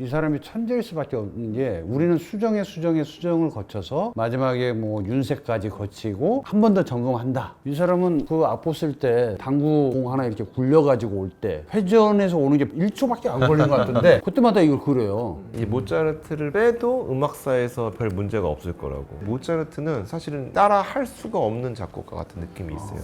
이 사람이 천재일 수밖에 없는 게 우리는 수정을 거쳐서 마지막에 뭐 윤세까지 거치고 한 번 더 점검한다. 이 사람은 그 악보 쓸 때 당구 공 하나 이렇게 굴려가지고 올 때 회전에서 오는 게 1초밖에 안 걸린 것 같은데 그때마다 이걸 그려요. 이 모차르트를 빼도 음악사에서 별 문제가 없을 거라고. 모차르트는 사실은 따라 할 수가 없는 작곡가 같은 느낌이 있어요.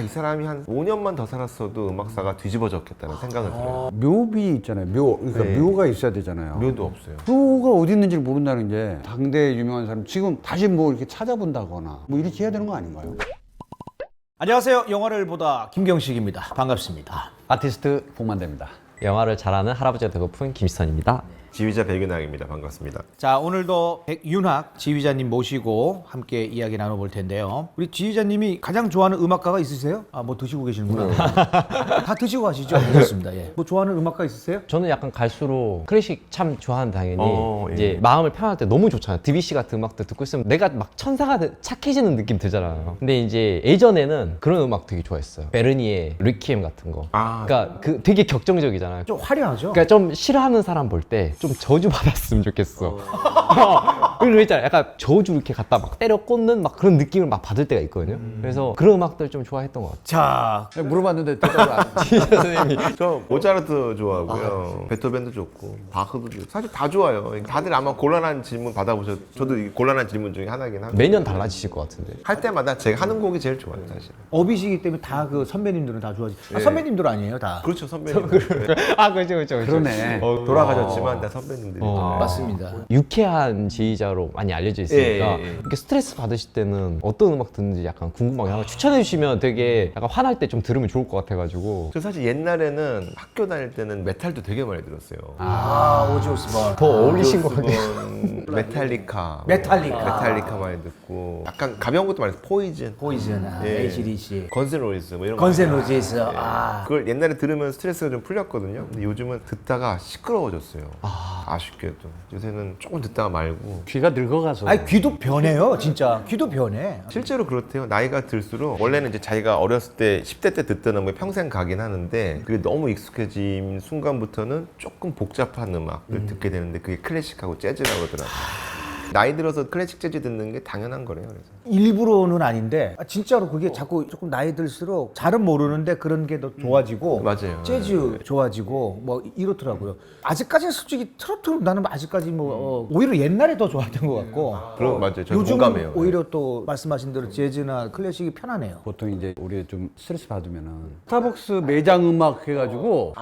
이 사람이 한 5년만 더 살았어도 음악사가 뒤집어졌겠다는 생각을 들어요. 묘비 있잖아요. 그러니까 네. 묘가 있어야 되잖아요. 묘도 없어요. 묘가 어디 있는지 모른다는 게 당대 유명한 사람 지금 다시 뭐 이렇게 찾아본다거나 뭐 이렇게 해야 되는 거 아닌가요? 안녕하세요. 영화를 보다 김경식입니다. 반갑습니다. 아티스트 복만대입니다. 영화를 잘하는 할아버지가 되고픈 김시선입니다. 지휘자 백윤학입니다. 반갑습니다. 자, 오늘도 백윤학 지휘자님 모시고 함께 이야기 나눠볼 텐데요. 우리 지휘자님이 가장 좋아하는 음악가가 있으세요? 뭐 드시고 계시는구나. 다 드시고 가시죠? 좋습니다. 예. 뭐 좋아하는 음악가 있으세요? 저는 약간 갈수록 클래식 참 좋아하는 당연히 예. 이제 마음을 편할 때 너무 좋잖아요. 드뷔시 같은 음악들 듣고 있으면 내가 막 천사가 착해지는 느낌 들잖아요. 근데 이제 예전에는 그런 음악 되게 좋아했어요. 베르니의 리퀴엠 같은 거. 그러니까 그 되게 격정적이잖아요. 좀 화려하죠? 그러니까 좀 싫어하는 사람 볼 때 좀 저주 받았으면 좋겠어. 그리고 있잖아, 약간 저주 이렇게 갖다 막 때려 꽂는 막 그런 느낌을 막 받을 때가 있거든요. 그래서 그런 음악들 좀 좋아했던 것 같아요. 자, 물어봤는데 대답을 안 해. 저 모차르트 좋아하고요. 베토벤도 좋고 바흐도 좋고 사실 다 좋아요. 다들 아마 곤란한 질문 받아보셔도 저도 이 곤란한 질문 중에 하나긴 합니다. 매년 달라지실 것 같은데. 할 때마다 제가 하는 곡이 제일 좋아요, 사실. 업이시기 때문에 다 그 선배님들은 다 좋아하지. 선배님들 아니에요, 다. 그렇죠, 선배님. 아, 그렇죠. 그러네. 돌아가셨지만 다 선배님들이. 맞습니다. 유쾌한 지휘자로 많이 알려져 있으니까 예. 이렇게 스트레스 받으실 때는 어떤 음악 듣는지 약간 궁금하게 하나 추천해 주시면 되게 약간 화날 때 좀 들으면 좋을 것 같아가지고. 저 사실 옛날에는 학교 다닐 때는 메탈도 되게 많이 들었어요. 오지 오스본. 더 어울리신 것 같아요. 메탈리카. 메탈리카 많이 듣고 약간 가벼운 것도 많이 듣고 포이즌. 포이즌, 예. AC/DC, 건센로이즈 뭐 이런 거. 건센로지스. 그걸 옛날에 들으면 스트레스가 좀 풀렸거든요. 근데 요즘은 듣다가 시끄러워졌어요. 아쉽게도. 요새는 조금 듣다가 말고. 귀가 늙어가서. 아니 귀도 변해요, 진짜. 귀도 변해. 실제로 그렇대요. 나이가 들수록 원래는 이제 자기가 어렸을 때 10대 때 듣던 음악이 평생 가긴 하는데 그게 너무 익숙해진 순간부터는 조금 복잡한 음악을 듣게 되는데 그게 클래식하고 재즈라고 그러더라고요. 나이 들어서 클래식 재즈 듣는 게 당연한 거래요. 그래서. 일부러는 아닌데 진짜로 그게 자꾸 조금 나이 들수록 잘은 모르는데 그런 게 더 좋아지고 맞아요. 재즈 좋아지고 뭐 이렇더라고요. 아직까지는 솔직히 트로트 나는 아직까지 뭐 오히려 옛날에 더 좋았던 것 같고 그럼 맞아요. 저 요즘은 공감해요. 오히려 또 말씀하신 대로 재즈나 클래식이 편하네요. 보통 이제 우리 좀 스트레스 받으면은 스타벅스 매장 음악 해가지고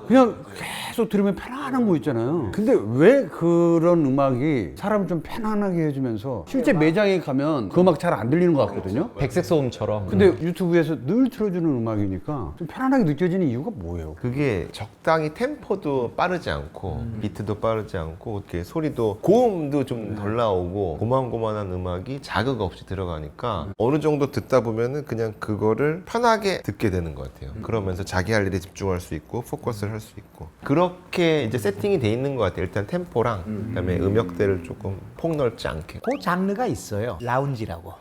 그냥 계속 들으면 편안한 거 있잖아요. 근데 왜 그런 음악이 사람을 좀 편안하게 해주면서 실제 매장에 가면 그 음악 잘 안 들리는 것 같거든요. 백색 소음처럼. 근데 유튜브에서 늘 틀어주는 음악이니까 좀 편안하게 느껴지는 이유가 뭐예요? 그게 적당히 템포도 빠르지 않고 비트도 빠르지 않고 이렇게 소리도 고음도 좀 덜 나오고 고만고만한 음악이 자극 없이 들어가니까 어느 정도 듣다 보면은 그냥 그거를 편하게 듣게 되는 것 같아요. 그러면서 자기 할 일에 집중할 수 있고 포커스를 할 수 있고 그렇게 이제 세팅이 돼 있는 것 같아요. 일단 템포랑 그다음에 음역대를 조금 폭넓지 않게. 그 장르가 있어요. 라운지라고.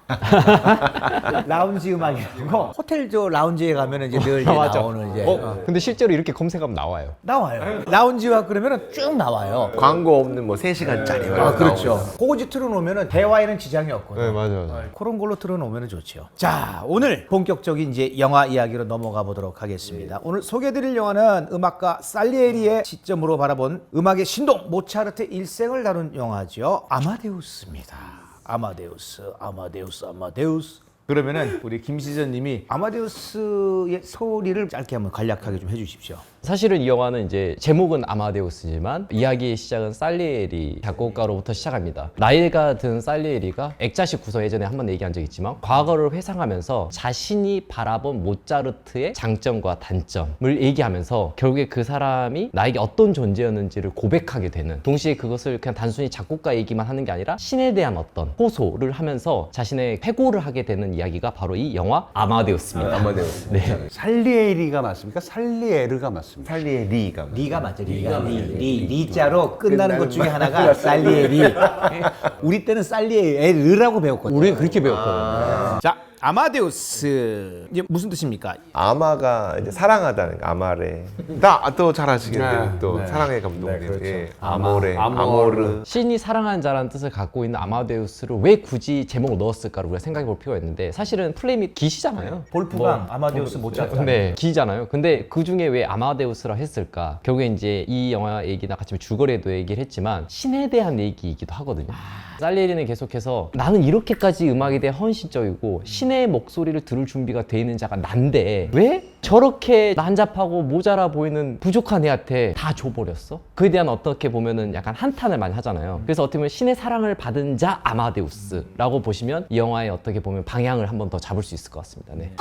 라운지 음악이라고. 호텔 저 라운지에 가면은 이제 늘 이제 맞아. 나오는 이제 근데 실제로 이렇게 검색하면 나와요. 나와요. 라운지와 그러면은 쭉 나와요. 광고 없는 뭐 3시간짜리 그렇죠. 그거 이제 틀어놓으면은 대화에는 지장이 없거든요. 네, 맞아요. 그런 걸로 틀어놓으면 좋죠. 자, 오늘 본격적인 이제 영화 이야기로 넘어가 보도록 하겠습니다. 오늘 소개해드릴 영화는 음악가 살리에리의 시점으로 바라본 음악의 신동 모차르트 일생을 다룬 영화죠. 아마데우스입니다. 아마데우스. 그러면은 우리 김시전님이 아마데우스의 스토리를 짧게 한번 간략하게 좀 해주십시오. 사실은 이 영화는 이제 제목은 아마데우스지만 이야기의 시작은 살리에리 작곡가로부터 시작합니다. 나이가 든 살리에리가 액자식 구성 예전에 한번 얘기한 적이 있지만 과거를 회상하면서 자신이 바라본 모차르트의 장점과 단점을 얘기하면서 결국에 그 사람이 나에게 어떤 존재였는지를 고백하게 되는, 동시에 그것을 그냥 단순히 작곡가 얘기만 하는 게 아니라 신에 대한 어떤 호소를 하면서 자신의 회고를 하게 되는 이야기가 바로 이 영화 아마데우스입니다. 아마데우스. 네. 살리에리가 맞습니까? 살리에르가 맞습니까? 살리에리가 리가 맞죠. 리자로 끝나는 것 중에 하나가 살리에리. 우리 때는 살리에르라고 배웠거든요. 우리 그렇게 배웠거든요. 자, 아마데우스 이제 무슨 뜻입니까? 아마가 이제 사랑하다는 거, 아마레. 또 잘하시겠네요. 네, 또 네. 사랑의 감독님. 네, 그렇죠. 예. 아모레, 아모르. 아모르. 신이 사랑하는 자라는 뜻을 갖고 있는 아마데우스를 왜 굳이 제목을 넣었을까를 우리가 생각해 볼 필요가 있는데 사실은 플레임이 기시잖아요. 볼프강, 아마데우스, 모차르트. 네, 기잖아요. 근데 그 중에 왜 아마데우스라 했을까? 결국에 이제 이 영화 얘기나 같이 주거래도 얘기를 했지만 신에 대한 얘기이기도 하거든요. 살리에리는 계속해서 나는 이렇게까지 음악에 대해 헌신적이고 신의 목소리를 들을 준비가 돼 있는 자가 난데 왜 저렇게 난잡하고 모자라 보이는 부족한 애한테 다 줘버렸어? 그에 대한 어떻게 보면은 약간 한탄을 많이 하잖아요. 그래서 어떻게 보면 신의 사랑을 받은 자 아마데우스라고 보시면 이 영화의 어떻게 보면 방향을 한 번 더 잡을 수 있을 것 같습니다. 네.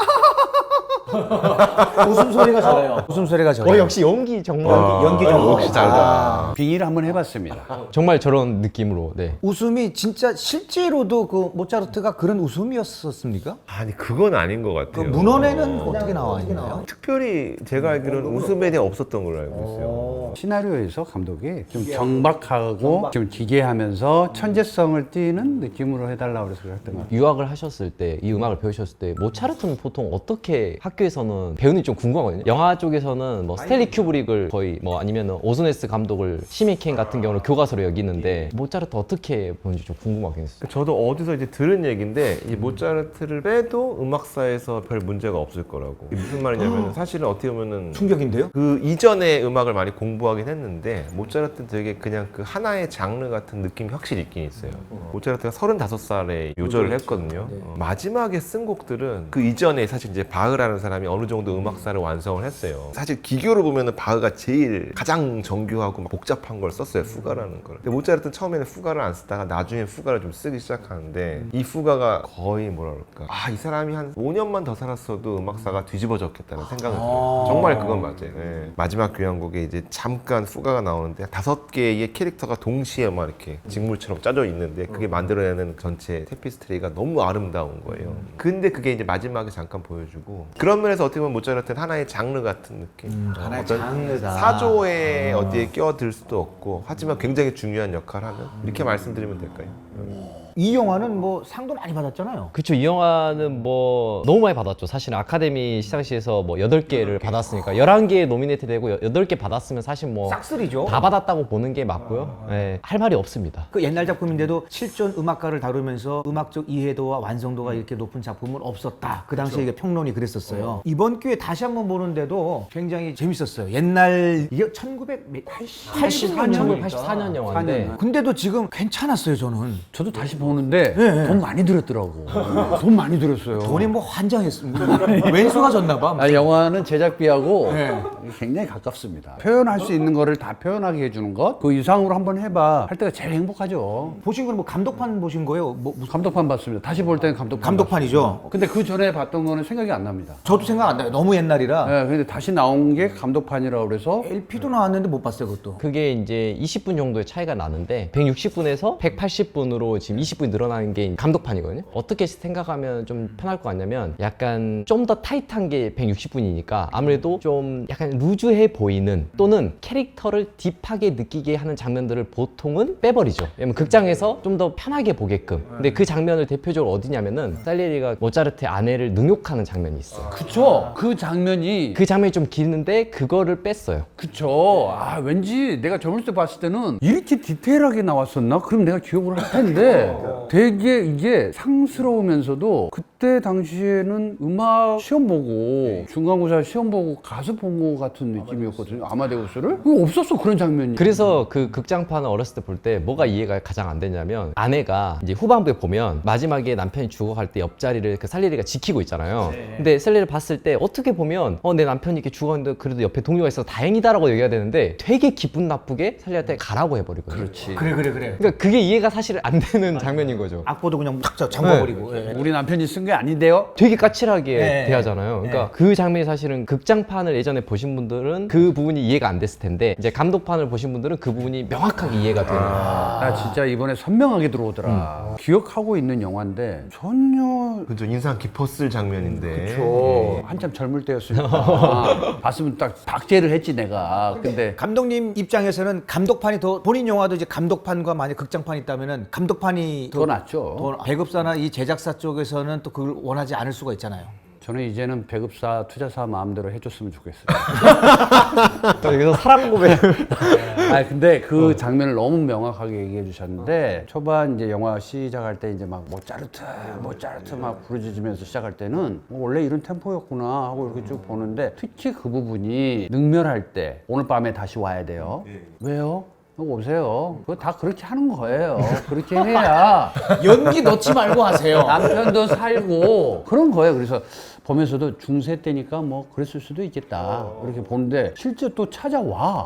웃음소리가 저래요. 웃음소리가 저래요. 역시 연기 정말 연기 좀 역시 다르다. 빙의를 한번 해봤습니다. 정말 저런 느낌으로. 네. 웃음이 진짜 실제로도 그 모차르트가 그런 웃음이었었습니까? 아니 그건 아닌 것 그 같아요. 문헌에는 어떻게 나와 있나요? 특별히 제가 알기로는 웃음에 대해 없었던 걸로 알고 있어요. 시나리오에서 감독이 좀 경박하고 좀 기괴하면서 천재성을 띠는 느낌으로 해달라고 그래서 그랬던 것 같아요. 유학을 하셨을 때, 이 음악을 배우셨을 때 모차르트는 보통 어떻게 학교에서는 배우는지 좀 궁금하거든요. 영화 쪽에서는 뭐 스탠리 큐브릭을 거의 뭐 아니면 오즈네스 감독을 시미켄 같은 경우는 교과서로 여기는데 모차르트 어떻게 보는지 좀 궁금하긴 했어요. 저도 어디서 이제 들은 얘기인데 이 모차르트를 빼도 음악사에서 별 문제가 없을 거라고. 이게 무슨 말이냐면 사실은 어떻게 보면은 충격인데요? 그 이전의 음악을 많이 공부하긴 했는데 모차르트는 되게 그냥 그 하나의 장르 같은 느낌이 확실히 있긴 있어요. 모차르트가 35살에 요절을 했거든요. 마지막에 쓴 곡들은 그 이전에 사실 이제 바흐라는 사람이 어느 정도 음악사를 완성을 했어요. 사실 기교로 보면은 바흐가 제일 가장 정교하고 막 복잡한 걸 썼어요. 후가라는 걸. 근데 모차르트는 처음에는 후가를 안 쓰다가 나중에 후가를 좀 쓰기 시작하는데 이 후가가 거의 뭐라 그럴까, 이 사람이 한 5년만 더 살았어도 음악사가 뒤집어졌겠다는 생각을 들어요. 정말 그건 맞아요. 예. 마지막 교향곡에 이제 잠깐 후가가 나오는데 5개의 캐릭터가 동시에 막 이렇게 직물처럼 짜져 있는데 그게 만들어내는 전체 테피스트리가 너무 아름다운 거예요. 근데 그게 이제 마지막에 잠깐 보여주고, 그런 면에서 어떻게 보면 모차르트는 하나의 장르 같은 느낌. 하나의 어떤 장르다. 사조에 어디에 끼어들 수도 없고 하지만 굉장히 중요한 역할을 하는, 이렇게 말씀드리면 될까요? 이 영화는 뭐 상도 많이 받았잖아요. 그쵸. 이 영화는 뭐 너무 많이 받았죠. 사실 아카데미 시상식에서 뭐 8개를 받았으니까 11개 노미네이트 되고 8개 받았으면 사실 뭐 싹쓸이죠. 다 받았다고 보는 게 맞고요. 네, 할 말이 없습니다. 그 옛날 작품인데도 실존 음악가를 다루면서 음악적 이해도와 완성도가 이렇게 높은 작품은 없었다. 그 당시에 이게 평론이 그랬었어요. 이번 기회에 다시 한번 보는데도 굉장히 재밌었어요. 옛날 이게 1984년 1984년 영화인데 근데도 지금 괜찮았어요, 저는. 저도 다시 보는데 돈 많이 들었더라고. 돈 많이 들었어요. 돈이 뭐 환장했습니다. 왼수가 졌나 봐. 영화는 제작비하고 네. 굉장히 가깝습니다. 표현할 수 있는 거를 다 표현하게 해주는 것, 그 이상으로 한번 해봐 할 때가 제일 행복하죠. 보신 건 뭐 감독판 보신 거예요? 뭐 무슨 감독판 봤습니다. 다시 볼 때는 감독판이죠? 봤습니다. 근데 그 전에 봤던 거는 생각이 안 납니다. 저도 생각 안 나요. 너무 옛날이라. 네, 근데 다시 나온 게 감독판이라고 그래서 LP도 나왔는데 못 봤어요, 그것도. 그게 이제 20분 정도의 차이가 나는데 160분에서 180분으로 지금 20분이 늘어나는 게 감독판이거든요. 어떻게 생각하면 좀 편할 것 같냐면 약간 좀 더 타이트한 게 160분이니까 아무래도 좀 약간 루즈해 보이는 또는 캐릭터를 딥하게 느끼게 하는 장면들을 보통은 빼버리죠. 왜냐면 극장에서 좀 더 편하게 보게끔. 근데 그 장면을 대표적으로 어디냐면은 살리에리가 모차르트의 아내를 능욕하는 장면이 있어요. 그쵸. 그 장면이 그 장면이 좀 기는데 그거를 뺐어요. 그쵸. 왠지 내가 젊을 때 봤을 때는 이렇게 디테일하게 나왔었나? 그럼 내가 기억을 할 텐데 되게 이게 상스러우면서도 그때 당시에는 음악 시험 보고 중간고사 시험 보고 가수 본 거 같은 느낌이었거든요. 아마데우스를. 그거 없었어, 그런 장면이. 그래서 그 극장판을 어렸을 때 볼 때 뭐가 이해가 가장 안 되냐면 아내가 이제 후반부에 보면 마지막에 남편이 죽어갈 때 옆자리를 그 살리에리가 지키고 있잖아요. 근데 살리에리를 봤을 때 어떻게 보면 내 남편이 이렇게 죽었는데 그래도 옆에 동료가 있어서 다행이다라고 얘기해야 되는데 되게 기분 나쁘게 살리에리한테 가라고 해버리거든요. 그렇지. 그래. 그러니까 그게 이해가 사실 안 되는 장면인 거죠. 악보도 그냥 탁 잠궈버리고. 예. 우리 남편이 쓴 게 아닌데요? 되게 까칠하게 네. 대하잖아요. 그러니까 그 장면이 사실은 극장판을 예전에 보신 분들은 그 부분이 이해가 안 됐을 텐데 이제 감독판을 보신 분들은 그 부분이 명확하게 이해가 되는 거예요. 나 진짜 이번에 선명하게 들어오더라. 기억하고 있는 영화인데 전혀 그죠, 인상 깊었을 장면인데. 한참 젊을 때였으니까 봤으면 딱 박제를 했지 내가. 근데 감독님 입장에서는 감독판이 더 본인 영화도 이제 감독판과 만약 극장판이 있다면은 감독판이 더 낫죠. 더 배급사나 이 제작사 쪽에서는 또 그 그걸 원하지 않을 수가 있잖아요. 저는 이제는 배급사, 투자사 마음대로 해줬으면 좋겠어요. 여기서 사랑 고백. 아 근데 그 장면을 너무 명확하게 얘기해 주셨는데 초반 이제 영화 시작할 때 이제 막 모차르트 막 부르짖으면서 시작할 때는 원래 이런 템포였구나 하고 이렇게 쭉 보는데 특히 그 부분이 능멸할 때 오늘 밤에 다시 와야 돼요. 왜요? 오세요. 그거 다 그렇게 하는 거예요. 그렇게 해야 연기 넣지 말고 하세요. 남편도 살고 그런 거예요. 그래서 보면서도 중세 때니까 뭐 그랬을 수도 있겠다 이렇게 보는데 실제 또 찾아와.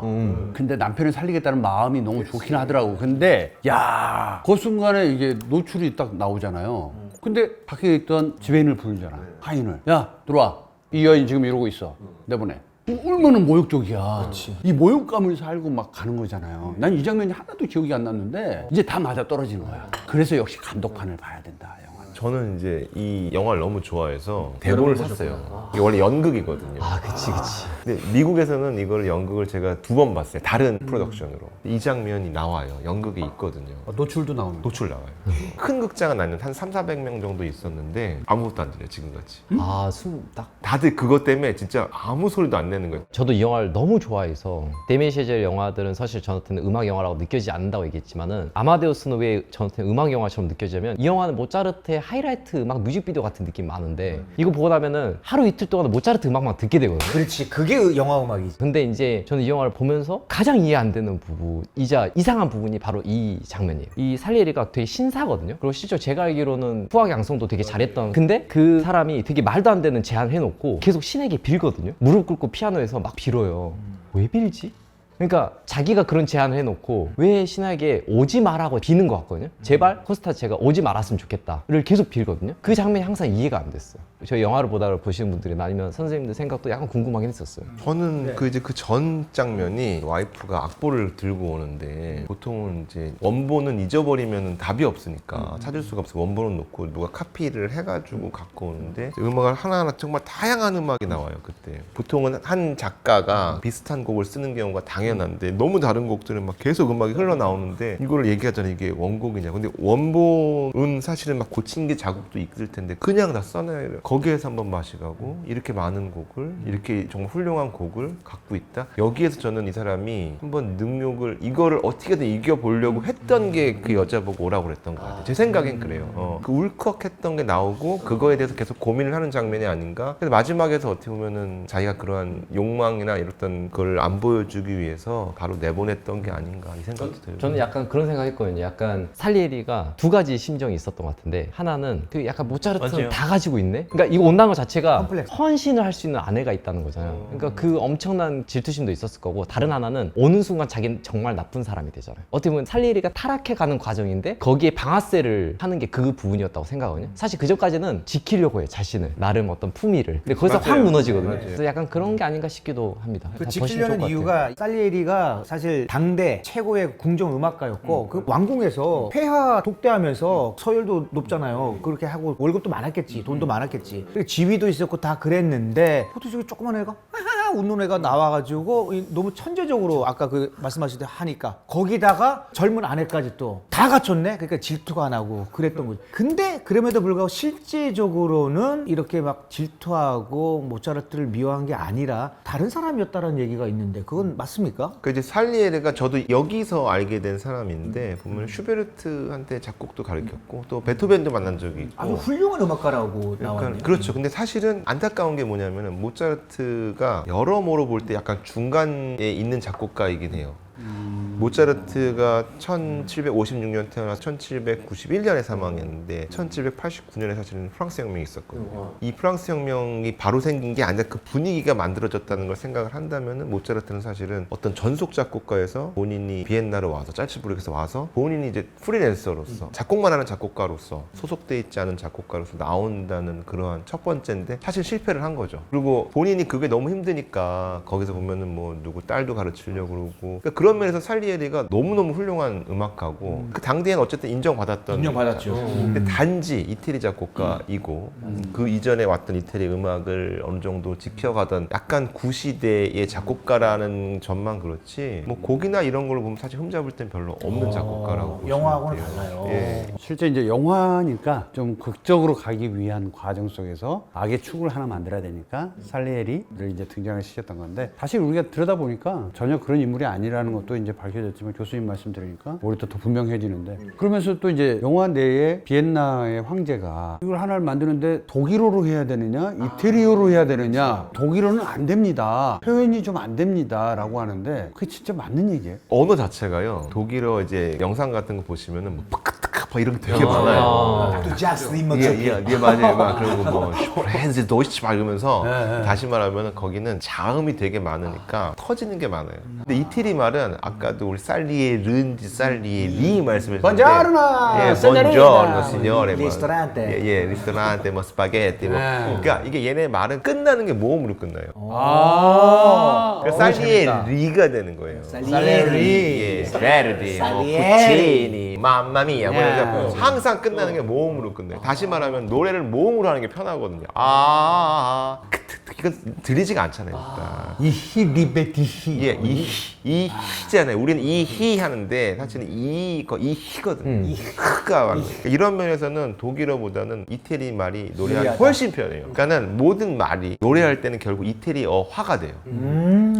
근데 남편을 살리겠다는 마음이 너무 좋긴 하더라고. 근데 야, 그 순간에 이게 노출이 딱 나오잖아요. 근데 밖에 있던 지배인을 부르잖아. 하인을. 야, 들어와. 이 여인 지금 이러고 있어. 내보내. 얼마나 모욕적이야. 이 모욕감을 살고 막 가는 거잖아요. 난 이 장면이 하나도 기억이 안 났는데 이제 다 맞아 떨어지는 거야. 그래서 역시 감독판을 봐야 된다. 영화는. 저는 이제 이 영화를 너무 좋아해서 대본을 샀어요. 이게 원래 연극이거든요. 아, 그치. 근데 미국에서는 이걸 연극을 제가 2번 봤어요. 다른 프로덕션으로. 이 장면이 나와요. 연극이 있거든요. 노출도 나오는 거. 노출 나와요. 큰 극장은 아니면 한 300~400명 정도 있었는데 아무것도 안 들려요. 지금같이. 아, 딱. 다들 그것 때문에 진짜 아무 소리도 안 내는 거예요. 저도 이 영화를 너무 좋아해서 데미안 샤젤 영화들은 사실 저한테는 음악 영화라고 느껴지지 않는다고 얘기했지만은 아마데우스는 왜 저한테는 음악 영화처럼 느껴지냐면 이 영화는 모차르트의 하이라이트 음악 뮤직비디오 같은 느낌이 많은데 이거 보고 나면은 하루 이틀 동안 모차르트 음악만 듣게 되거든요. 그렇지. 그게 영화 음악이지. 근데 이제 저는 이 영화를 보면서 가장 이해 안 되는 부분이자 이상한 부분이 바로 이 장면이에요. 이 살리에리가 되게 신사거든요. 그리고 실제로 제가 알기로는 후악 양성도 되게 잘했던, 근데 그 사람이 되게 말도 안 되는 제안을 해놓고 계속 신에게 빌거든요. 무릎 꿇고 피아노에서 막 빌어요. 왜 빌지? 그러니까 자기가 그런 제안을 해놓고 왜 신에게 오지 말라고 비는 것 같거든요. 제발 코스타체가 오지 말았으면 좋겠다를 계속 빌거든요. 그 장면이 항상 이해가 안 됐어요. 저희 영화를 보다가 보시는 분들이나 아니면 선생님들 생각도 약간 궁금하긴 했었어요. 저는 그 이제 그 전 장면이 와이프가 악보를 들고 오는데 보통은 이제 원본은 잊어버리면 답이 없으니까 찾을 수가 없어. 원본은 놓고 누가 카피를 해가지고 갖고 오는데 음악을 하나하나 정말 다양한 음악이 나와요. 그때 보통은 한 작가가 비슷한 곡을 쓰는 경우가 당연한데 너무 다른 곡들은 막 계속 음악이 흘러나오는데 이거를 얘기하잖아요. 이게 원곡이냐. 근데 원본은 사실은 막 고친 게 자국도 있을 텐데 그냥 다 써내요. 거기에서 한번 맛이 가고 이렇게 많은 곡을 이렇게 정말 훌륭한 곡을 갖고 있다. 여기에서 저는 이 사람이 한번 능욕을 이거를 어떻게든 이겨보려고 했던 게 그 여자 보고 오라고 그랬던 것 같아요. 제 생각엔 그래요. 그 울컥했던 게 나오고 그거에 대해서 계속 고민을 하는 장면이 아닌가. 그래서 마지막에서 어떻게 보면은 자기가 그러한 욕망이나 이랬던 걸 안 보여주기 위해서 바로 내보냈던 게 아닌가 이 생각도 들어요. 저는 약간 그런 생각했거든요. 약간 살리에리가 두 가지 심정이 있었던 것 같은데 하나는 그 약간 모차르트는 다 가지고 있네. 그러니까 이거 온다는 것 자체가 컴플렉스. 헌신을 할 수 있는 아내가 있다는 거잖아요. 그러니까 그 엄청난 질투심도 있었을 거고 다른 하나는 오는 순간 자기는 정말 나쁜 사람이 되잖아요. 어떻게 보면 살리에리가 타락해가는 과정인데 거기에 방아쇠를 하는 게 그 부분이었다고 생각하거든요. 사실 그 전까지는 지키려고 해요. 자신을 나름 어떤 품위를. 근데 거기서 확 맞아요. 무너지거든요. 맞아요. 그래서 약간 그런 게 아닌가 싶기도 합니다. 그 다 보시면 좋을 지키려는 것 같아요. 이유가 살리에리가 사실 당대 최고의 궁정 음악가였고 그 왕궁에서 폐하 독대하면서 서열도 높잖아요. 그렇게 하고 월급도 많았겠지, 돈도 많았겠지. 그리고 지위도 있었고 다 그랬는데 어떻게 저기 조그만 애가 하하 웃는 애가 나와가지고 너무 천재적으로 아까 그 말씀하신 대로 하니까 거기다가 젊은 아내까지 또 다 갖췄네. 그러니까 질투가 안 하고 그랬던 거죠. 근데 그럼에도 불구하고 실제적으로는 이렇게 막 질투하고 모차르트를 미워한 게 아니라 다른 사람이었다는 얘기가 있는데 그건 맞습니까? 그 이제 살리에르가 저도 여기서 알게 된 사람인데 보면 슈베르트한테 작곡도 가르쳤고 또 베토벤도 만난 적이 있고 아주 훌륭한 음악가라고 나왔네요. 그렇죠. 근데 사실은 안타까운 게 뭐냐면은 모차르트가 여러모로 볼 때 약간 중간에 있는 작곡가이긴 해요. 모차르트가 1756년 태어나서 1791년에 사망했는데 1789년에 사실은 프랑스 혁명이 있었거든요. 이 프랑스 혁명이 바로 생긴 게 아니라 그 분위기가 만들어졌다는 걸 생각을 한다면은 모차르트는 사실은 어떤 전속 작곡가에서 본인이 비엔나로 와서 짤츠부르크에서 와서 본인이 이제 프리랜서로서 작곡만 하는 작곡가로서 소속돼 있지 않은 작곡가로서 나온다는 그러한 첫 번째인데 사실 실패를 한 거죠. 그리고 본인이 그게 너무 힘드니까 거기서 보면은 뭐 누구 딸도 가르치려고 그러고 그러니까 그런 면에서 살리 살리에리가 너무너무 훌륭한 음악가고 그 당대엔 어쨌든 인정받았던 인정받았죠. 근데 단지 이태리 작곡가이고 그 이전에 왔던 이태리 음악을 어느 정도 지켜가던 약간 구시대의 작곡가라는 점만 그렇지 뭐 곡이나 이런 걸로 보면 사실 흠잡을 땐 별로 없는 작곡가라고 보시면 영화하고는 돼요. 달라요. 예. 실제 이제 영화니까 좀 극적으로 가기 위한 과정 속에서 악의 축을 하나 만들어야 되니까 살리에리를 이제 등장을 시켰던 건데 사실 우리가 들여다보니까 전혀 그런 인물이 아니라는 것도 이제 밝혀졌지만 교수님 말씀 들으니까 오히려 더 분명해지는데 그러면서 또 이제 영화 내에 비엔나의 황제가 이걸 하나를 만드는데 독일어로 해야 되느냐 이태리어로 해야 되느냐 독일어는 안 됩니다. 표현이 좀 안 됩니다 라고 하는데 그게 진짜 맞는 얘기예요. 언어 자체가요 독일어 이제 영상 같은 거 보시면은 뭐 팍팍팍 이런 게 되게 많아요. 또 자스 예, 맞아요. 막 그리고 뭐 슈프렌즈 도이치 막 이러면서 다시 말하면 거기는 자음이 되게 많으니까 터지는 게 많아요. 근데 이태리 말은 아까도 우리 살리에른지 살리에리 말씀하셨는데 Buongiorno, 예, signorina. buongiorno, signore. 뭐, Ristorante. 예, 리스토란테, 뭐 스파게티 뭐. 그러니까 이게 얘네 말은 끝나는 게 모음으로 끝나요. 그러니까 살리에리가 되는 거예요. 살리에리. 예, 베르디, 뭐 puccini, mamma mia 뭐 이러면서 항상 끝나는 게 모음으로 끝나요. 다시 말하면 노래를 모음으로 하는 게 편하거든요. 이건 들리지가 않잖아요. 일단. 이히 리베디히. 예, 이 히잖아요. 우리는 이 히 하는데 사실은 이 히거든요. 이 흐가 그러니까 이런 면에서는 독일어보다는 이태리 말이 노래하기 훨씬 편해요. 그러니까는 모든 말이 노래할 때는 결국 이태리어화가 돼요.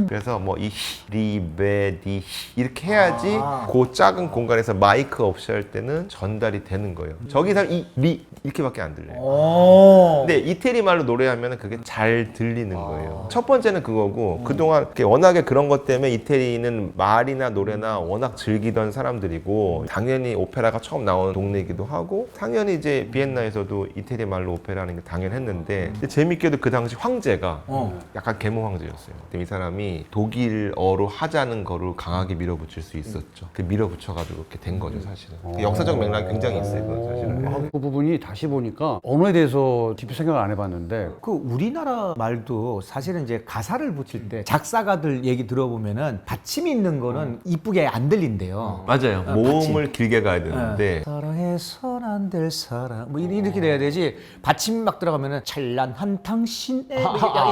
그래서 뭐 이 리베디 이렇게 해야지 그 작은 공간에서 마이크 없이 할 때는 전달이 되는 거예요. 저기서 리 이렇게밖에 안 들려요. 근데 이태리 말로 노래하면 그게 잘 들리는 거예요. 첫 번째는 그거고 그동안 이렇게 워낙에 그런 것 때문에 이태리는 말이나 노래나 워낙 즐기던 사람들이고 당연히 오페라가 처음 나온 동네이기도 하고 당연히 이제 비엔나에서도 이태리 말로 오페라하는 게 당연했는데 근데 재밌게도 그 당시 황제가 약간 계몽 황제였어요. 이 사람이 독일어로 하자는 거를 강하게 밀어붙일 수 있었죠. 그 밀어붙여가지고 이렇게 된 거죠 사실은. 그 역사적 맥락이 굉장히 있어요 그건 사실은. 그 부분이 다시 보니까 언어에 대해서 깊이 생각을 안 해봤는데 그 우리나라 말도 사실은 이제 가사를 붙일 때 작사가들 얘기 들어보면은 받침이 있는 거는 이쁘게 안 들린대요. 맞아요. 모음을 길게 가야 네. 되는데 사랑해선 안 될 사랑 뭐 이렇게 돼야 되지 받침 막 들어가면은 찬란한 당신의 이게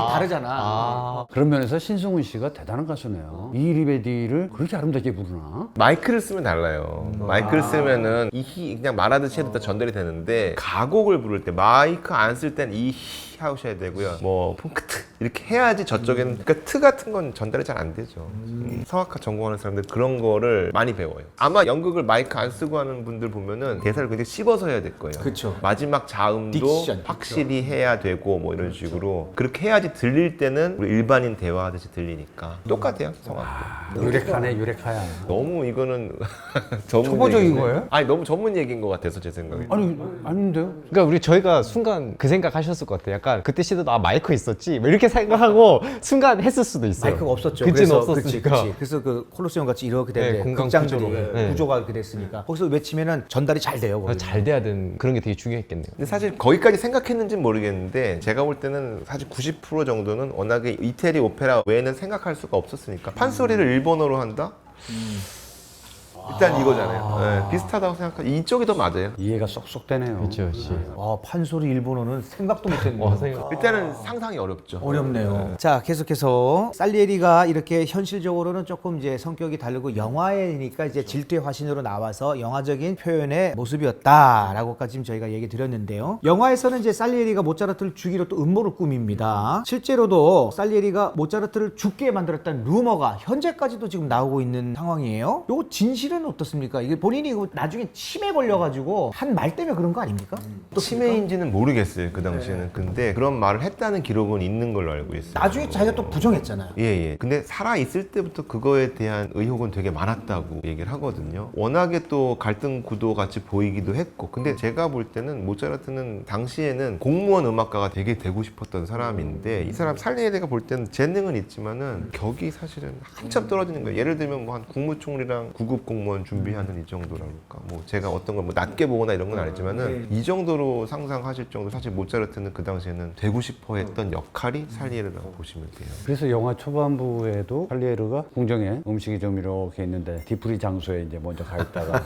다르잖아. 그런 면에서 신승훈 씨가 대단한 가수네요. 이 리베디를 그렇게 아름답게 부르나? 마이크를 쓰면 달라요. 마이크를 쓰면은 이 그냥 말하듯이 해도 다 전달이 되는데 가곡을 부를 때 마이크 안 쓸 땐 이 하셔야 되고요. 뭐 punk트 이렇게 해야지 저쪽에는 그러니까 트 같은 건 전달이 잘 안 되죠. 성악학 전공하는 사람들 그런 거를 많이 배워요. 아마 연극을 마이크 안 쓰고 하는 분들 보면은 대사를 굉장히 씹어서 해야 될 거예요. 그쵸. 마지막 자음도 딕션. 확실히 해야 되고 뭐 이런 식으로 그렇게 해야지 들릴 때는 우리 일반인 대화하듯이 들리니까 똑같아요 성악도. 유레카네 유레카야. 너무 이거는 전문 초보적인 얘기인데. 거예요? 아니 너무 전문 얘기인 것 같아서 제 생각에. 아니 아닌데요? 그러니까 저희가 순간 그 생각하셨을 것 같아요. 약간 그때 시대도 마이크 있었지 뭐 이렇게 생각하고 순간 했을 수도 있어요. 마이크가 없었죠. 그때는 그래서 없었으니까. 그치. 그래서 그 콜로세움 같이 이렇게 되는데 네, 공간 극장들이 구조로. 네. 구조가 이렇게 됐으니까 거기서 외치면은 전달이 잘 돼요. 거기는. 잘 돼야 되는 그런 게 되게 중요했겠네요. 근데 사실 거기까지 생각했는지는 모르겠는데 제가 볼 때는 사실 90% 정도는 워낙에 이태리 오페라 외에는 생각할 수가 없었으니까 판소리를 일본어로 한다? 일단 이거잖아요. 네, 비슷하다고 생각하죠. 이쪽이 더 맞아요. 이해가 쏙쏙 되네요. 그렇죠, 그렇지. 아, 판소리 일본어는 생각도 못했네요. 일단은 상상이 어렵죠. 어렵네요. 자, 계속해서 살리에리가 이렇게 현실적으로는 조금 이제 성격이 다르고 영화이니까 이제 질투의 화신으로 나와서 영화적인 표현의 모습이었다라고까지 지금 저희가 얘기 드렸는데요. 영화에서는 이제 살리에리가 모차르트를 죽이러 또 음모를 꾸밉니다. 실제로도 살리에리가 모차르트를 죽게 만들었다는 루머가 현재까지도 지금 나오고 있는 상황이에요. 요거 진실은 어떻습니까? 이게 본인이 나중에 치매 걸려가지고 한 말 때문에 그런 거 아닙니까? 또 치매인지는 모르겠어요. 그 당시에는. 근데 그런 말을 했다는 기록은 있는 걸로 알고 있어요. 나중에 자기가 또 부정했잖아요. 예. 근데 살아있을 때부터 그거에 대한 의혹은 되게 많았다고 얘기를 하거든요. 워낙에 또 갈등 구도 같이 보이기도 했고. 근데 제가 볼 때는 모차르트는 당시에는 공무원 음악가가 되게 되고 싶었던 사람인데 이 사람 살리에리가 볼 때는 재능은 있지만은 격이 사실은 한참 떨어지는 거예요. 예를 들면 뭐 한 국무총리랑 구급 공무원 공무원 준비하는 이 정도라니까 뭐 제가 어떤 걸 뭐 낮게 보거나 이런 건 아니지만은 이 정도로 상상하실 정도 사실 모차르트는 그 당시에는 되고 싶어 했던 역할이 살리에르라고 보시면 돼요. 그래서 영화 초반부에도 살리에르가 궁정에 음식이 좀 이렇게 있는데 디프리 장소에 이제 먼저 가 있다가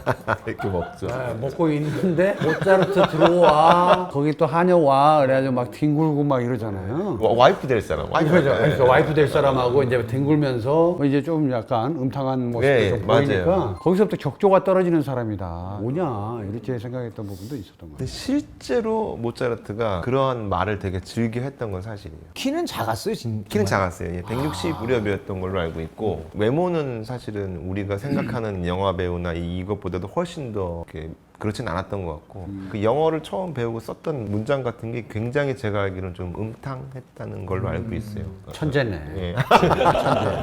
이렇게 먹죠. 먹고 있는데 모차르트 들어와 거기 또 하녀 와 그래가지고 막 뒹굴고 막 이러잖아요. 와이프 될 사람. 그죠? 그러니까 와이프 될 사람하고 이제 뒹굴면서 이제 좀 약간 음탕한 모습도 네, 좀 보이니까 맞아요. 거기서부터 격조가 떨어지는 사람이다. 뭐냐 이렇게 생각했던 부분도 있었던 거예요. 근데 실제로 모차르트가 그러한 말을 되게 즐겨 했던 건 사실이에요. 키는 작았어요, 키는 작았어요. 160 무렵이었던 걸로 알고 있고 외모는 사실은 우리가 생각하는 영화 배우나 이것보다도 훨씬 더 이렇게 그렇진 않았던 것 같고 그 영어를 처음 배우고 썼던 문장 같은 게 굉장히 제가 알기로는 좀 음탕했다는 걸로 알고 있어요. 천재네. 예.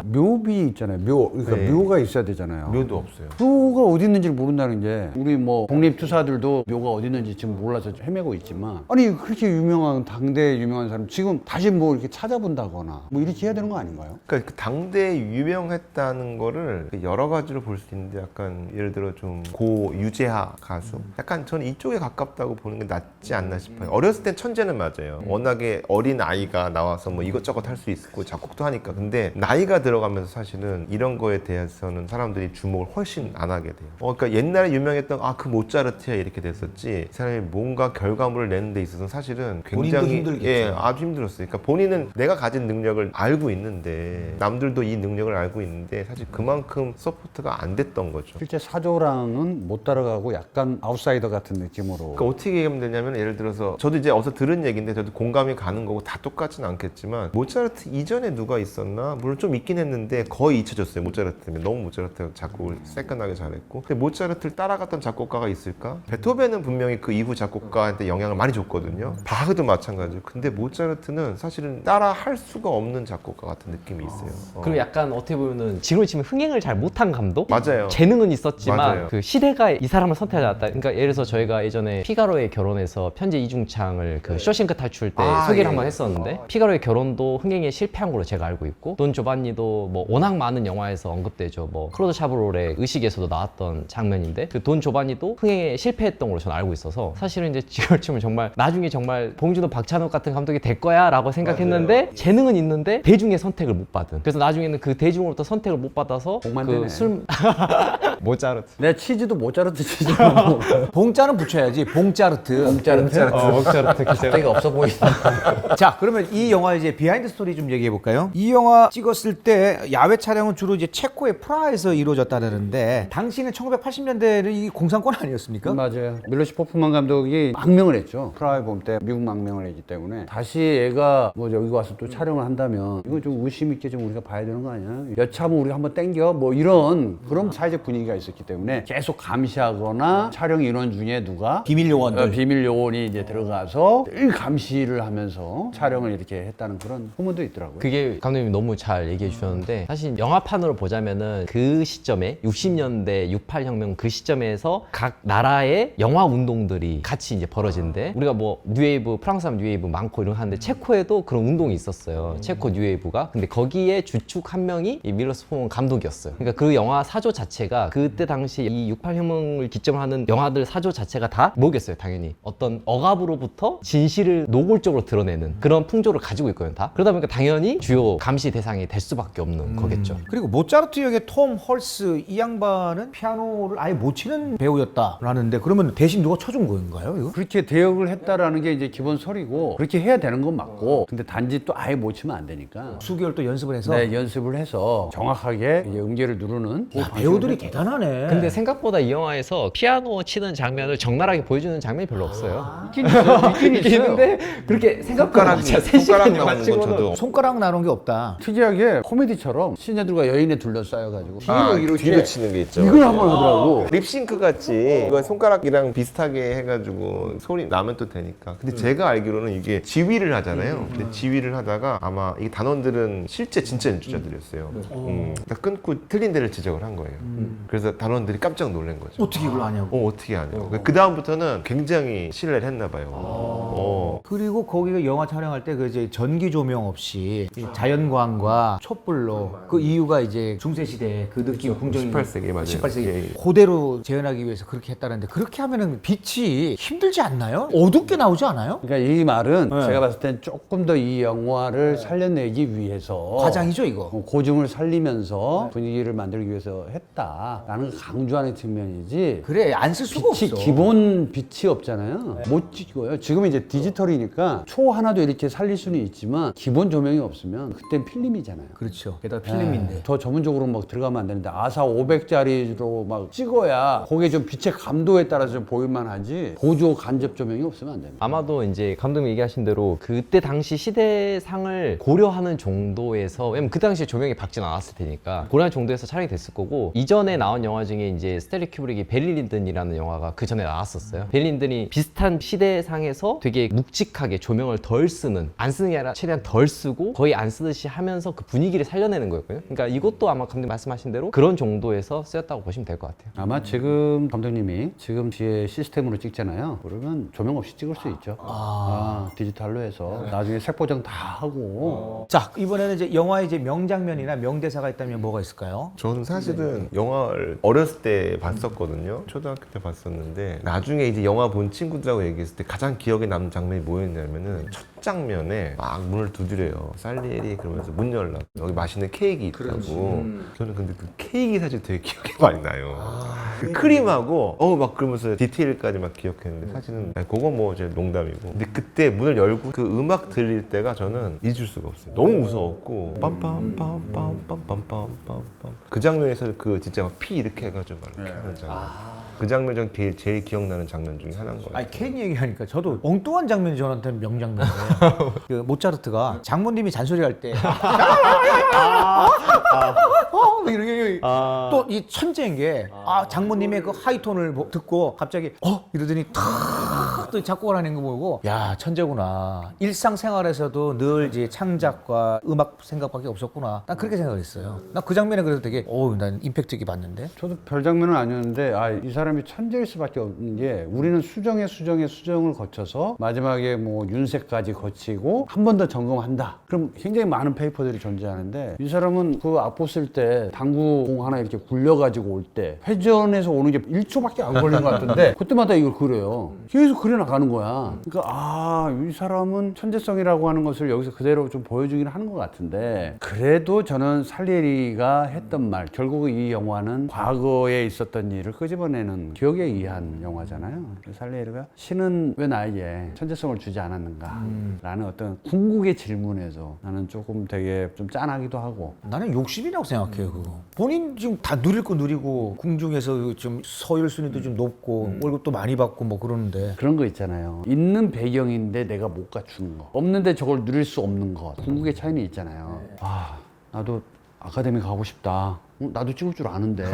묘비 있잖아요. 묘. 그러니까 네. 묘가 있어야 되잖아요. 묘도 없어요. 묘가 어디 있는지 모른다는 게 우리 뭐 독립투사들도 묘가 어디 있는지 지금 몰라서 헤매고 있지만 아니 그렇게 유명한 당대 유명한 사람 지금 다시 뭐 이렇게 찾아본다거나 뭐 이렇게 해야 되는 거 아닌가요? 그러니까 그 당대에 유명했다는 거를 여러 가지로 볼 수 있는데 약간 예를 들어 좀 고유재하 가수 약간 저는 이쪽에 가깝다고 보는 게 낫지 않나 싶어요. 어렸을 땐 천재는 맞아요. 워낙에 어린 아이가 나와서 뭐 이것저것 할 수 있고 작곡도 하니까. 근데 나이가 들어가면서 사실은 이런 거에 대해서는 사람들이 주목을 훨씬 안 하게 돼요. 그러니까 옛날에 유명했던 그 모차르트야 이렇게 됐었지. 이 사람이 뭔가 결과물을 내는 데 있어서는 사실은 굉장히 본인도 힘들겠죠. 예, 아주 힘들었어요. 그러니까 본인은 내가 가진 능력을 알고 있는데 남들도 이 능력을 알고 있는데 사실 그만큼 서포트가 안 됐던 거죠. 실제 사조랑은 못 따라가고 약간 아웃사이더 같은 느낌으로. 그러니까 어떻게 얘기하면 되냐면 예를 들어서 저도 이제 어디서 들은 얘기인데 저도 공감이 가는 거고 다 똑같지는 않겠지만 모차르트 이전에 누가 있었나? 물론 좀 있긴 했는데 거의 잊혀졌어요. 모차르트 때문에. 너무 모차르트가 작곡을 새끈하게 잘했고 근데 모차르트를 따라갔던 작곡가가 있을까? 베토벤은 분명히 그 이후 작곡가한테 영향을 많이 줬거든요. 바흐도 마찬가지고 근데 모차르트는 사실은 따라 할 수가 없는 작곡가 같은 느낌이 있어요. 그리고 약간 어떻게 보면은 지금으로 치면 흥행을 잘 못한 감독? 맞아요. 재능은 있었지만 맞아요. 그 시대가 이 사람을 선택하지 않았다. 그러니까 예를 들어서 저희가 예전에 피가로의 결혼에서 편지 이중창을 그 쇼싱크 탈출 때 소개를 예. 한번 했었는데 피가로의 결혼도 흥행에 실패한 걸로 제가 알고 있고 돈 조반니도 뭐 워낙 많은 영화에서 언급되죠. 뭐 클로드 샤브롤의 의식에서도 나왔던 장면인데 그 돈 조반니도 흥행에 실패했던 걸로 저는 알고 있어서 사실은 이제 지금 치면 정말 나중에 정말 봉준호 박찬욱 같은 감독이 될 거야 라고 생각했는데 재능은 있는데 대중의 선택을 못 받은 그래서 나중에는 그 대중으로부터 선택을 못 받아서 복만 되네. 그술 모차르트 내 치즈도 모차르트 치즈. 봉자는 붙여야지. 봉짜르트. 모차르트. 모차르트 갑자기 없어 보인다. 자, 그러면 이 영화 이제 비하인드 스토리 좀 얘기해 볼까요? 이 영화 찍었을 때 야외 촬영은 주로 이제 체코의 프라하에서 이루어졌다는데 당시는 1980년대는 이 공산권 아니었습니까? 맞아요. 밀로시 포프만 감독이 망명을 했죠. 프라하의 봄 때 미국 망명을 했기 때문에 다시 얘가 뭐 여기 와서 또 촬영을 한다면 이거 좀 의심 있게 좀 우리가 봐야 되는 거 아니야? 여차하면 우리가 한번 땡겨 뭐 이런 그런 사회적 분위기가 있었기 때문에 계속 감시하거나 촬영 인원 중에 누가 비밀 요원들. 비밀 요원이 이제 들어가서 늘 감시를 하면서 촬영을 이렇게 했다는 그런 소문도 있더라고요. 그게 감독님이 너무 잘 얘기해 주셨는데 사실 영화판으로 보자면은 그 시점에 60년대 68혁명 그 시점에서 각 나라의 영화 운동들이 같이 이제 벌어지는데 우리가 뭐 뉴웨이브 프랑스 하면 뉴웨이브 많고 이런 거 하는데 체코에도 그런 운동이 있었어요. 체코 뉴웨이브가. 근데 거기에 주축 한 명이 이 밀로스 포먼 감독이었어요. 그러니까 그 영화 사조 자체가 그때 당시 이 68혁명을 기점으로 하는 영화들 사조 자체가 다 뭐겠어요, 당연히. 어떤 억압으로부터 진실을 노골적으로 드러내는 그런 풍조를 가지고 있거든요, 다. 그러다 보니까 당연히 주요 감시 대상이 될 수밖에 없는 거겠죠. 그리고 모차르트 역의 톰 헐스 이 양반은 피아노를 아예 못 치는 배우였다라는데 그러면 대신 누가 쳐준 건가요, 이거? 그렇게 대역을 했다라는 게 이제 기본 설이고 그렇게 해야 되는 건 맞고 근데 단지 또 아예 못 치면 안 되니까 수개월 또 연습을 해서 네, 연습을 해서 정확하게 이제 음계를 누르는 그 야, 배우들이 대단하네. 근데 생각보다 이 영화에서 피아노 치는 장면을 적나라하게 보여주는 장면이 별로 없어요. 있긴 있어요. 있긴 있어요. 있는데 그렇게 생각보다 진짜 3시간 영화 나오는 건 찍어도 저도 손가락 나눈 게 없다. 특이하게 코미디처럼 신녀들과 여인에 둘러싸여가지고 이렇게 뒤로 치는 게 있죠. 이걸 한번 하더라고. 립싱크 같이 이건 손가락이랑 비슷하게 해가지고 소리 나면 또 되니까. 근데 제가 알기로는 이게 지휘를 하잖아요. 근데 지휘를 하다가 아마 이 단원들은 실제 진짜 연주자들이었어요. 딱 끊고 틀린 데를 지적을 한 거예요. 그래서 단원들이 깜짝 놀란 거죠. 어떻게 이걸 아냐고. 어떻게 하냐고. 그 다음부터는 굉장히 신뢰를 했나 봐요. 그리고 거기가 영화 촬영할 때 그 이제 전기 조명 없이 이 자연광과 촛불로 그 이유가 이제 중세 시대 그 느낌 궁정이 18세기 맞아요. 18세기 예, 예. 그대로 재현하기 위해서 그렇게 했다는데 그렇게 하면은 빛이 힘들지 않나요? 어둡게 나오지 않아요? 그러니까 이 말은 네. 제가 봤을 땐 조금 더 이 영화를 살려내기 위해서 과장이죠 이거. 고증을 살리면서 분위기를 만들기 위해서 했다라는 강조하는 측면이지. 그래 안 쓸 수가 빛이 없어. 기본 빛이 없잖아요. 못 찍어요. 지금 이제 디지털이니까 초 하나도 이렇게 살릴 수는 있지만 기본 조명이 없으면 그땐 필름이잖아요. 그렇죠. 게다가 필름인데. 더 전문적으로 막 들어가면 안 되는데 아사 500짜리로 막 찍어야 거기에 좀 빛의 감도에 따라서 좀 보일만 하지 보조 간접 조명이 없으면 안 됩니다. 아마도 이제 감독님 얘기하신 대로 그때 당시 시대상을 고려하는 정도에서, 왜냐면 그 당시에 조명이 밝진 않았을 테니까 고려하는 정도에서 촬영이 됐을 거고, 이전에 나온 영화 중에 이제 스탠리 큐브릭이 벨리 린든이라는 영화가 그 전에 나왔었어요. 벨리 린든이 비슷한 시대상에서 되게 묵직하게 조명을 덜 쓰는, 안 쓰는 게 아니라 최대한 덜 쓰고 거의 안 쓰듯이 하면서 그 분위기를 살려내는 거였거든요. 그러니까 이것도 아마 감독님 말씀하신 대로 그런 정도에서 쓰였다고 보시면 될 것 같아요. 아마 지금 감독님이 지금 뒤에 시스템으로 찍잖아요. 그러면 조명 없이 찍을 수 있죠. 디지털로 해서 나중에 색 보정 다 하고. 자 이번에는 이제 영화의 이제 명장면이나 명대사가 있다면 뭐가 있을까요? 저는 사실은 영화를 어렸을 때 봤었거든요. 초등학교 때 봤었는데 나중에 이제 영화 본 친구들하고 얘기했을 때 가장 기억에 남는 장면이 뭐였냐면은 첫 장면에 막 문을 두드려요. 살리에리 그러면서 문 열라. 여기 맛있는 케이크 있다고. 저는 근데 그 케이크 사실 되게 기억이 많이 나요. 그 크림하고 막 그러면서 디테일까지 막 기억했는데 사실은 아니, 그건 뭐 제 농담이고. 근데 그때 문을 열고 그 음악 들릴 때가 저는 잊을 수가 없어요. 너무 무서웠고 빰빰빰빰빰빰빰빰빰 그 장면에서 그 진짜 막 피 이렇게 해가지고 막 이렇게 하는 장면. 그 장면 전 제일 기억나는 장면 중에 하나인 것 같아요. 아니 케인 얘기하니까 저도 엉뚱한 장면이 저한테는 명장면이에요. 그 모차르트가 장모님이 잔소리할 때 이렇게 또 이 천재인 게 장모님의 그 하이톤을 듣고 갑자기 이러더니 탁또 작곡을 하는 거 보고 야 천재구나. 일상생활에서도 늘 이제 창작과 음악 생각밖에 없었구나. 난 그렇게 생각했어요. 나 그 장면에 그래서 되게 난 임팩트 있게 봤는데. 저도 별 장면은 아니었는데 이 사람이 천재일 수밖에 없는 게 우리는 수정을 거쳐서 마지막에 뭐 윤색까지 거치고 한 번 더 점검한다. 그럼 굉장히 많은 페이퍼들이 존재하는데 이 사람은 그 앞보 쓸 때 당구공 하나 이렇게 굴려가지고 올 때 회전에서 오는 게 1초밖에 안 걸린 것 같은데 그때마다 이걸 그려요. 계속 그려나가는 거야. 그러니까 이 사람은 천재성이라고 하는 것을 여기서 그대로 좀 보여주긴 하는 것 같은데 그래도 저는 살리에리가 했던 말 결국 이 영화는 과거에 있었던 일을 끄집어내는 기억에 의한 영화잖아요. 살리에리가 신은 왜 나에게 천재성을 주지 않았는가 라는 어떤 궁극의 질문에서 나는 조금 되게 좀 짠하기도 하고 나는 욕심이라고 생각해요 그거. 본인 지금 다 누릴 거 누리고 궁중에서 좀 서열 순위도 좀 높고 월급도 많이 받고 뭐 그러는데 그런 거 있잖아요. 있는 배경인데 내가 못 갖추는 거 없는데 저걸 누릴 수 없는 것 궁극의 차이는 있잖아요. 나도 아카데미 가고 싶다. 나도 찍을 줄 아는데.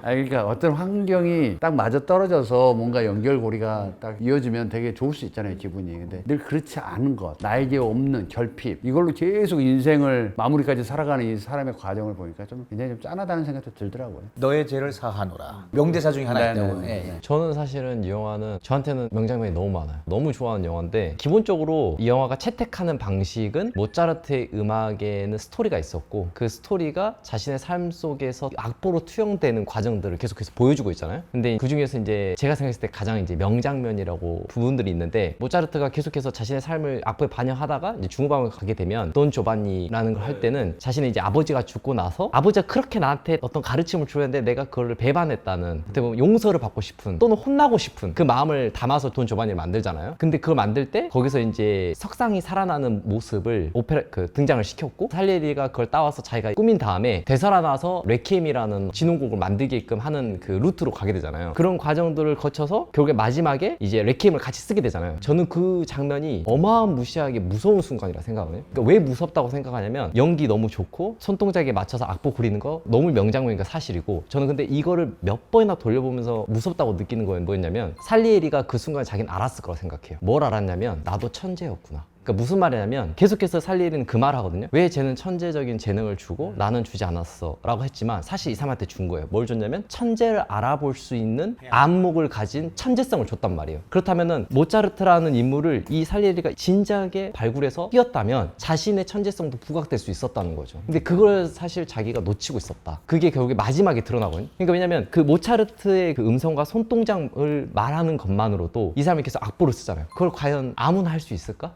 그러니까 어떤 환경이 딱 맞아 떨어져서 뭔가 연결고리가 딱 이어지면 되게 좋을 수 있잖아요, 기분이. 근데 늘 그렇지 않은 것, 나에게 없는 결핍, 이걸로 계속 인생을 마무리까지 살아가는 이 사람의 과정을 보니까 좀 굉장히 좀 짠하다는 생각도 들더라고요. 너의 죄를 사하노라. 명대사 중에 하나 네, 있다고. 네, 네. 예. 저는 사실은 이 영화는 저한테는 명장면이 너무 많아요. 너무 좋아하는 영화인데 기본적으로 이 영화가 채택하는 방식은 모차르트의 음악에는 스토리가 있었고 그 스토리가 자신의 삶 속에서 악보로 투영되는 과정들을 계속해서 보여주고 있잖아요. 근데 그 중에서 이제 제가 생각했을 때 가장 이제 명장면이라고 부분들이 있는데 모차르트가 계속해서 자신의 삶을 악보에 반영하다가 이제 중후반을 가게 되면 돈 조반니라는 걸 할 때는 자신의 이제 아버지가 죽고 나서 아버지가 그렇게 나한테 어떤 가르침을 주었는데 내가 그걸 배반했다는 어떻게 보면 용서를 받고 싶은 또는 혼나고 싶은 그 마음을 담아서 돈 조반니를 만들잖아요. 근데 그걸 만들 때 거기서 이제 석상이 살아나는 모습을 오페라 등장을 시켰고 살리에리가 그걸 따와서 자기가 꾸민 다음에 되살아나서 레퀴엠이라는 진홍곡을 만들게끔 하는 그 루트로 가게 되잖아요. 그런 과정들을 거쳐서 결국에 마지막에 이제 레퀴엠을 같이 쓰게 되잖아요. 저는 그 장면이 어마무시하게 무서운 순간이라 생각하거든요. 그러니까 왜 무섭다고 생각하냐면 연기 너무 좋고 손동작에 맞춰서 악보 그리는 거 너무 명장면이니까 사실이고 저는 근데 이거를 몇 번이나 돌려보면서 무섭다고 느끼는 건 뭐였냐면 살리에리가 그 순간에 자기는 알았을 거라고 생각해요. 뭘 알았냐면 나도 천재였구나. 그러니까 무슨 말이냐면 계속해서 살리에리는 그 말 하거든요. 왜 쟤는 천재적인 재능을 주고 나는 주지 않았어 라고 했지만 사실 이 사람한테 준 거예요. 뭘 줬냐면 천재를 알아볼 수 있는 안목을 가진 천재성을 줬단 말이에요. 그렇다면은 모차르트라는 인물을 이 살리에리가 진지하게 발굴해서 띄었다면 자신의 천재성도 부각될 수 있었다는 거죠. 근데 그걸 사실 자기가 놓치고 있었다. 그게 결국에 마지막에 드러나거든요. 그러니까 왜냐면 그 모차르트의 그 음성과 손동작을 말하는 것만으로도 이 사람이 계속 악보를 쓰잖아요. 그걸 과연 아무나 할 수 있을까?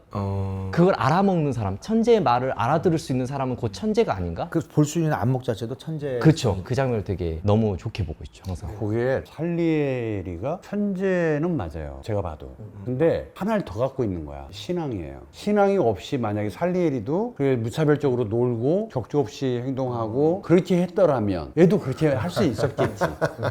그걸 알아먹는 사람, 천재의 말을 알아들을 수 있는 사람은 곧 천재가 아닌가? 그 볼 수 있는 안목 자체도 천재. 그렇죠. 그 장면을 되게 너무 좋게 보고 있죠, 항상. 거기에 살리에리가 천재는 맞아요. 제가 봐도. 근데 하나를 더 갖고 있는 거야. 신앙이에요. 신앙이 없이 만약에 살리에리도 그 무차별적으로 놀고 격조 없이 행동하고 그렇게 했더라면 얘도 그렇게 할 수 있었겠지.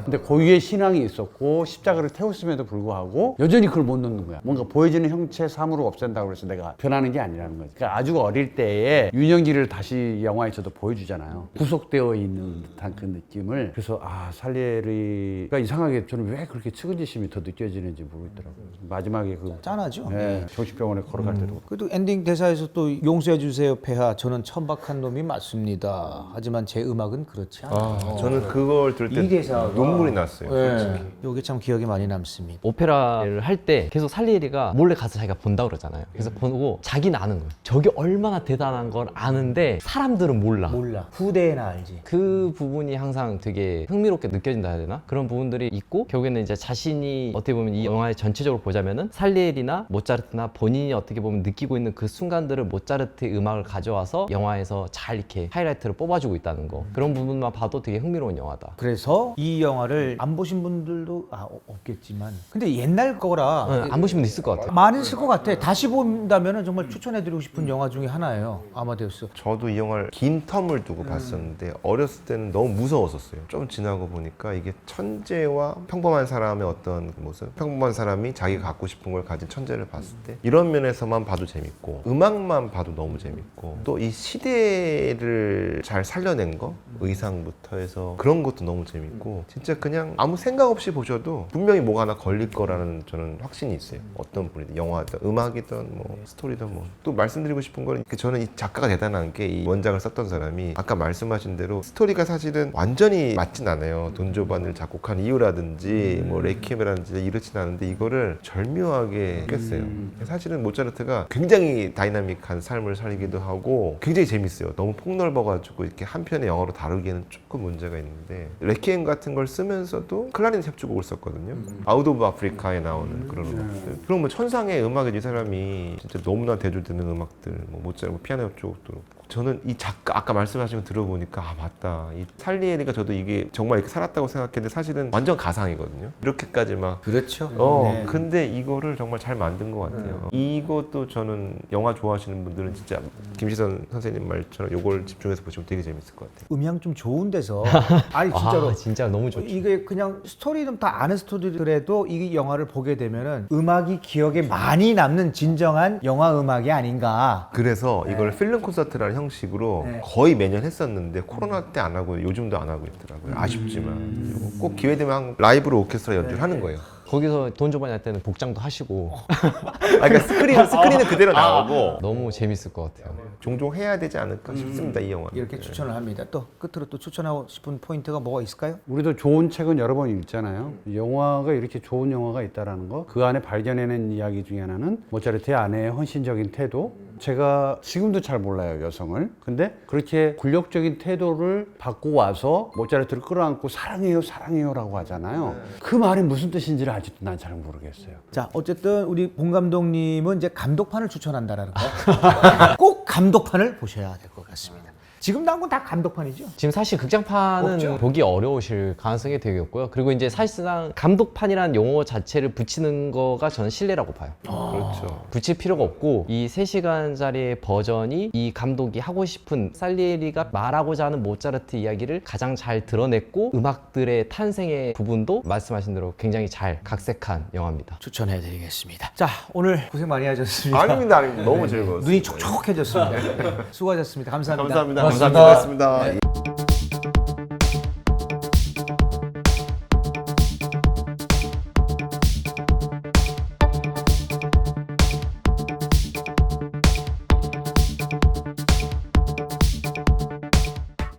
근데 거기에 신앙이 있었고 십자가를 태웠음에도 불구하고 여전히 그걸 못 놓는 거야. 뭔가 보여지는 형체 삶으로 없앤다고 해서 내가 변하는 게 아니라는 거지. 그러니까 아주 어릴 때에 유년기를 다시 영화에서도 보여주잖아요. 구속되어 있는 듯한 그 느낌을. 그래서 살리에리가 이상하게 저는 왜 그렇게 측은지심이 더 느껴지는지 모르겠더라고요. 마지막에 그 짠하죠. 네, 정신병원에 걸어갈 때도. 그래도 엔딩 대사에서 또 용서해 주세요 폐하, 저는 천박한 놈이 맞습니다. 하지만 제 음악은 그렇지 않아요. 저는 그걸 들을 때 이 대사가 눈물이 났어요. 네. 이게 참 기억에 많이 남습니다. 오페라를 할 때 계속 살리에리가 몰래 가서 자기가 본다 그러잖아요. 그래서 보고 자기는 아는 거예요. 저게 얼마나 대단한 걸 아는데 사람들은 몰라. 몰라. 후대에나 알지. 그 부분이 항상 되게 흥미롭게 느껴진다 해야 되나? 그런 부분들이 있고 결국에는 이제 자신이 어떻게 보면 이 영화의 전체적으로 보자면은 살리에리나 모차르트나 본인이 어떻게 보면 느끼고 있는 그 순간들을 모차르트의 음악을 가져와서 영화에서 잘 이렇게 하이라이트를 뽑아주고 있다는 거. 그런 부분만 봐도 되게 흥미로운 영화다. 그래서 이 영화를 안 보신 분들도 없겠지만 근데 옛날 거라 안 보신 분도 있을 것 같아요. 많이 있을 것 같아. 다시 본다면 정말 추천해드리고 싶은 영화 중에 하나예요. 아마데우스. 저도 이 영화를 긴 텀을 두고 봤었는데 어렸을 때는 너무 무서웠었어요. 좀 지나고 보니까 이게 천재와 평범한 사람의 어떤 모습, 평범한 사람이 자기가 갖고 싶은 걸 가진 천재를 봤을 때 이런 면에서만 봐도 재밌고 음악만 봐도 너무 재밌고 또 이 시대를 잘 살려낸 거, 의상부터 해서 그런 것도 너무 재밌고 진짜 그냥 아무 생각 없이 보셔도 분명히 뭐가 하나 걸릴 거라는 저는 확신이 있어요. 어떤 분이든 영화든 음악이든 뭐 스토리든 뭐 또 말씀드리고 싶은 거는 저는 이 작가가 대단한 게 이 원작을 썼던 사람이 아까 말씀하신 대로 스토리가 사실은 완전히 맞진 않아요. 돈조반을 작곡한 이유라든지 뭐 레퀴엠이라든지 이렇진 않은데 이거를 절묘하게 깼어요. 사실은 모차르트가 굉장히 다이나믹한 삶을 살기도 하고 굉장히 재밌어요. 너무 폭넓어가지고 이렇게 한 편의 영화로 다루기에는 조금 문제가 있는데 레퀴엠 같은 걸 쓰면서도 클라리넷 협주곡을 썼거든요. 아웃 오브 아프리카에 나오는 그런 음악들. 그럼 뭐 천상의 음악에 이 사람이 진짜 너무나 대조되는 음악들, 뭐 모차르트 피아노 협주곡도 그렇고. 저는 이 작가 아까 말씀하신 거 들어보니까 맞다. 이 살리에리가 저도 이게 정말 이렇게 살았다고 생각했는데 사실은 완전 가상이거든요. 이렇게까지 막 그렇죠. 네. 근데 이거를 정말 잘 만든 것 같아요. 이것도 저는 영화 좋아하시는 분들은 진짜 김시선 선생님 말처럼 이걸 집중해서 보시면 되게 재밌을 것 같아요. 음향 좀 좋은 데서 아니 진짜로 진짜 너무 좋죠. 이게 그냥 스토리는 다 아는 스토리더라도 이 영화를 보게 되면은 음악이 기억에 많이 남는 진정한 영화 음악이 아닌가. 그래서 이걸 필름 콘서트라는 형식으로 거의 매년 했었는데 코로나 때 안 하고 요즘도 안 하고 있더라고요. 아쉽지만 꼭 기회 되면 라이브로 오케스트라 연주를 하는 거예요. 거기서 돈 조반이 할 때는 복장도 하시고 그러니까 스크린은 그대로 나오고 너무 재밌을 것 같아요. 종종 해야 되지 않을까 싶습니다. 이 영화. 이렇게 추천을 합니다. 또 끝으로 또 추천하고 싶은 포인트가 뭐가 있을까요? 우리도 좋은 책은 여러 번 읽잖아요. 영화가 이렇게 좋은 영화가 있다라는 거. 그 안에 발견해낸 이야기 중에 하나는 모차르트의 아내의 헌신적인 태도. 제가 지금도 잘 몰라요, 여성을. 근데 그렇게 굴욕적인 태도를 받고 와서 모차르트를 끌어안고 사랑해요, 사랑해요라고 하잖아요. 그 말이 무슨 뜻인지를 아직도 난 잘 모르겠어요. 자, 어쨌든 우리 봉 감독님은 이제 감독판을 추천한다라는 거. 꼭 감독판을 보셔야 될 것 같습니다. 지금 나온 건 다 감독판이죠? 지금 사실 극장판은 없죠. 보기 어려우실 가능성이 되게 높고요. 그리고 이제 사실상 감독판이라는 용어 자체를 붙이는 거가 저는 신뢰라고 봐요. 그렇죠. 붙일 필요가 없고 이 3시간짜리의 버전이 이 감독이 하고 싶은 살리에리가 말하고자 하는 모차르트 이야기를 가장 잘 드러냈고 음악들의 탄생의 부분도 말씀하신 대로 굉장히 잘 각색한 영화입니다. 추천해드리겠습니다. 자, 오늘 고생 많이 하셨습니다. 아닙니다. 너무 즐거웠어요. 눈이 촉촉해졌습니다. 수고하셨습니다. 감사합니다. 감사합니다. 감사합니다.